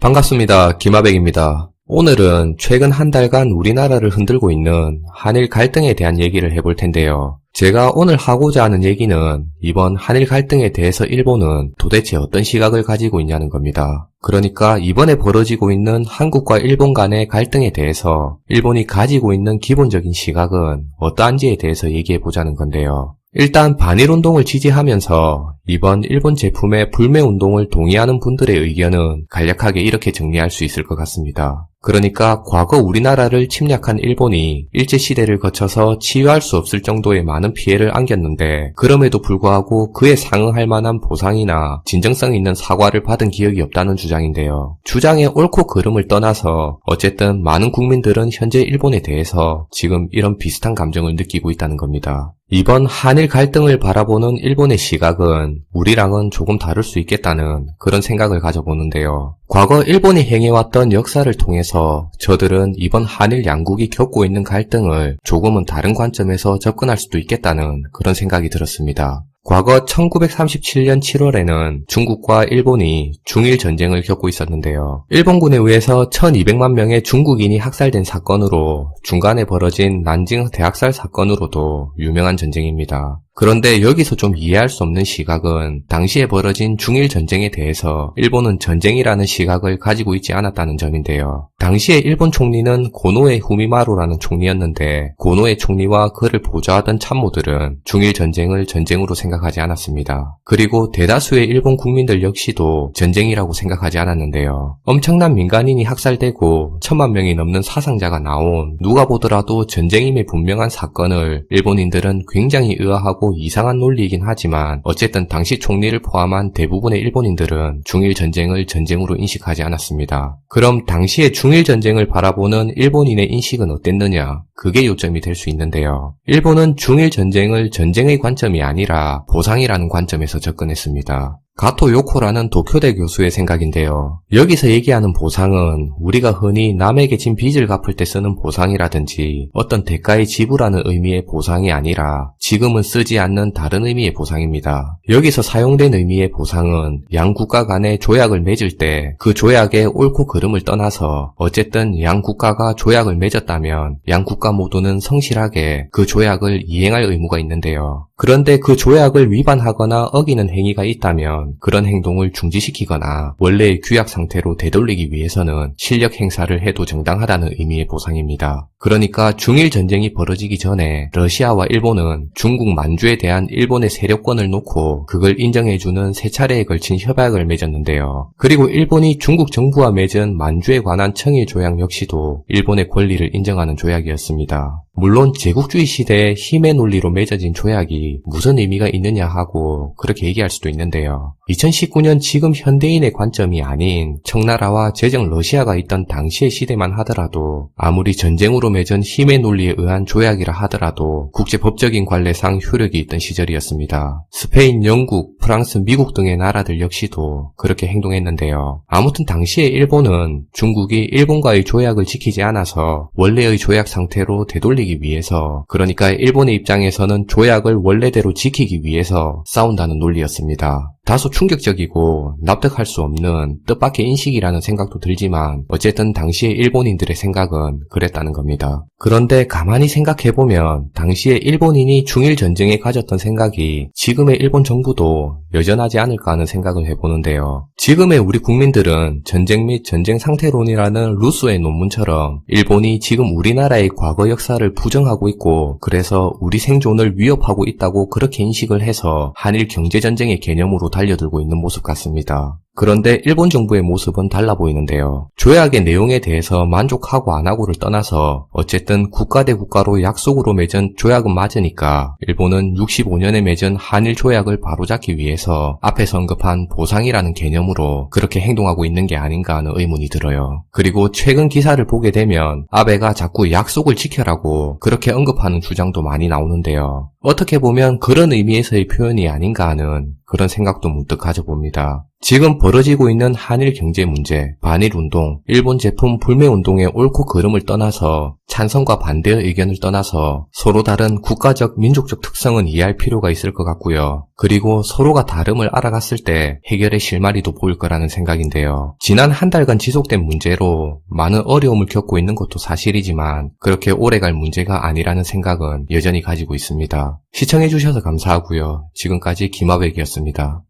반갑습니다. 김하백입니다. 오늘은 최근 한 달간 우리나라를 흔들고 있는 한일 갈등에 대한 얘기를 해볼 텐데요. 제가 오늘 하고자 하는 얘기는 이번 한일 갈등에 대해서 일본은 도대체 어떤 시각을 가지고 있냐는 겁니다. 그러니까 이번에 벌어지고 있는 한국과 일본 간의 갈등에 대해서 일본이 가지고 있는 기본적인 시각은 어떠한지에 대해서 얘기해보자는 건데요. 일단 반일운동을 지지하면서 이번 일본 제품의 불매운동을 동의하는 분들의 의견은 간략하게 이렇게 정리할 수 있을 것 같습니다. 그러니까 과거 우리나라를 침략한 일본이 일제시대를 거쳐서 치유할 수 없을 정도의 많은 피해를 안겼는데 그럼에도 불구하고 그에 상응할 만한 보상이나 진정성 있는 사과를 받은 기억이 없다는 주장인데요. 주장의 옳고 그름을 떠나서 어쨌든 많은 국민들은 현재 일본에 대해서 지금 이런 비슷한 감정을 느끼고 있다는 겁니다. 이번 한일 갈등을 바라보는 일본의 시각은 우리랑은 조금 다를 수 있겠다는 그런 생각을 가져보는데요. 과거 일본이 행해왔던 역사를 통해서 저들은 이번 한일 양국이 겪고 있는 갈등을 조금은 다른 관점에서 접근할 수도 있겠다는 그런 생각이 들었습니다. 과거 1937년 7월에는 중국과 일본이 중일 전쟁을 겪고 있었는데요. 일본군에 의해서 1200만 명의 중국인이 학살된 사건으로 중간에 벌어진 난징 대학살 사건으로도 유명한 전쟁입니다. 그런데 여기서 좀 이해할 수 없는 시각은 당시에 벌어진 중일 전쟁에 대해서 일본은 전쟁이라는 시각을 가지고 있지 않았다는 점인데요. 당시에 일본 총리는 고노에 후미마루라는 총리였는데 고노의 총리와 그를 보좌하던 참모들은 중일 전쟁을 전쟁으로 생각하지 않았습니다. 그리고 대다수의 일본 국민들 역시도 전쟁이라고 생각하지 않았는데요. 엄청난 민간인이 학살되고 1000만 명이 넘는 사상자가 나온 누가 보더라도 전쟁임의 분명한 사건을 일본인들은 굉장히 의아하고 이상한 논리이긴 하지만 어쨌든 당시 총리를 포함한 대부분의 일본인들은 중일 전쟁을 전쟁으로 인식하지 않았습니다. 그럼 당시의 중일 전쟁을 바라보는 일본인의 인식은 어땠느냐? 그게 요점이 될 수 있는데요. 일본은 중일 전쟁을 전쟁의 관점이 아니라 보상이라는 관점에서 접근했습니다. 가토 요코라는 도쿄대 교수의 생각인데요. 여기서 얘기하는 보상은 우리가 흔히 남에게 진 빚을 갚을 때 쓰는 보상이라든지 어떤 대가의 지불하는 의미의 보상이 아니라 지금은 쓰지 않는 다른 의미의 보상입니다. 여기서 사용된 의미의 보상은 양 국가 간의 조약을 맺을 때 그 조약의 옳고 그름을 떠나서 어쨌든 양 국가가 조약을 맺었다면 양 국가 모두는 성실하게 그 조약을 이행할 의무가 있는데요. 그런데 그 조약을 위반하거나 어기는 행위가 있다면 그런 행동을 중지시키거나 원래의 규약 상태로 되돌리기 위해서는 실력 행사를 해도 정당하다는 의미의 보상입니다. 그러니까 중일 전쟁이 벌어지기 전에 러시아와 일본은 중국 만주에 대한 일본의 세력권을 놓고 그걸 인정해주는 세 차례에 걸친 협약을 맺었는데요. 그리고 일본이 중국 정부와 맺은 만주에 관한 청일 조약 역시도 일본의 권리를 인정하는 조약이었습니다. 물론 제국주의 시대에 힘의 논리로 맺어진 조약이 무슨 의미가 있느냐 하고 그렇게 얘기할 수도 있는데요. 2019년 지금 현대인의 관점이 아닌 청나라와 제정 러시아가 있던 당시의 시대만 하더라도 아무리 전쟁으로 맺은 힘의 논리에 의한 조약이라 하더라도 국제법적인 관례상 효력이 있던 시절이었습니다. 스페인, 영국, 프랑스, 미국 등의 나라들 역시도 그렇게 행동했는데요. 아무튼 당시에 일본은 중국이 일본과의 조약을 지키지 않아서 원래의 조약 상태로 되돌리기 위해서, 그러니까 일본의 입장에서는 조약을 원래대로 지키기 위해서 싸운다는 논리였습니다. 다소 충격적이고 납득할 수 없는 뜻밖의 인식이라는 생각도 들지만 어쨌든 당시의 일본인들의 생각은 그랬다는 겁니다. 그런데 가만히 생각해보면 당시에 일본인이 중일 전쟁에 가졌던 생각이 지금의 일본 정부도 여전하지 않을까 하는 생각을 해보는데요. 지금의 우리 국민들은 전쟁 및 전쟁 상태론이라는 루소의 논문처럼 일본이 지금 우리나라의 과거 역사를 부정하고 있고 그래서 우리 생존을 위협하고 있다고 그렇게 인식을 해서 한일 경제전쟁의 개념으로 달려들고 있는 모습 같습니다. 그런데 일본 정부의 모습은 달라 보이는데요. 조약의 내용에 대해서 만족하고 안 하고를 떠나서 어쨌든 국가 대 국가로 약속으로 맺은 조약은 맞으니까 일본은 65년에 맺은 한일 조약을 바로잡기 위해서 앞에서 언급한 보상이라는 개념으로 그렇게 행동하고 있는 게 아닌가 하는 의문이 들어요. 그리고 최근 기사를 보게 되면 아베가 자꾸 약속을 지켜라고 그렇게 언급하는 주장도 많이 나오는데요. 어떻게 보면 그런 의미에서의 표현이 아닌가 하는 그런 생각도 문득 가져봅니다. 지금 벌어지고 있는 한일 경제 문제, 반일운동, 일본 제품 불매운동의 옳고 그름을 떠나서 찬성과 반대의 의견을 떠나서 서로 다른 국가적, 민족적 특성은 이해할 필요가 있을 것 같고요. 그리고 서로가 다름을 알아갔을 때 해결의 실마리도 보일 거라는 생각인데요. 지난 한 달간 지속된 문제로 많은 어려움을 겪고 있는 것도 사실이지만 그렇게 오래갈 문제가 아니라는 생각은 여전히 가지고 있습니다. 시청해주셔서 감사하고요. 지금까지 김하백이었습니다.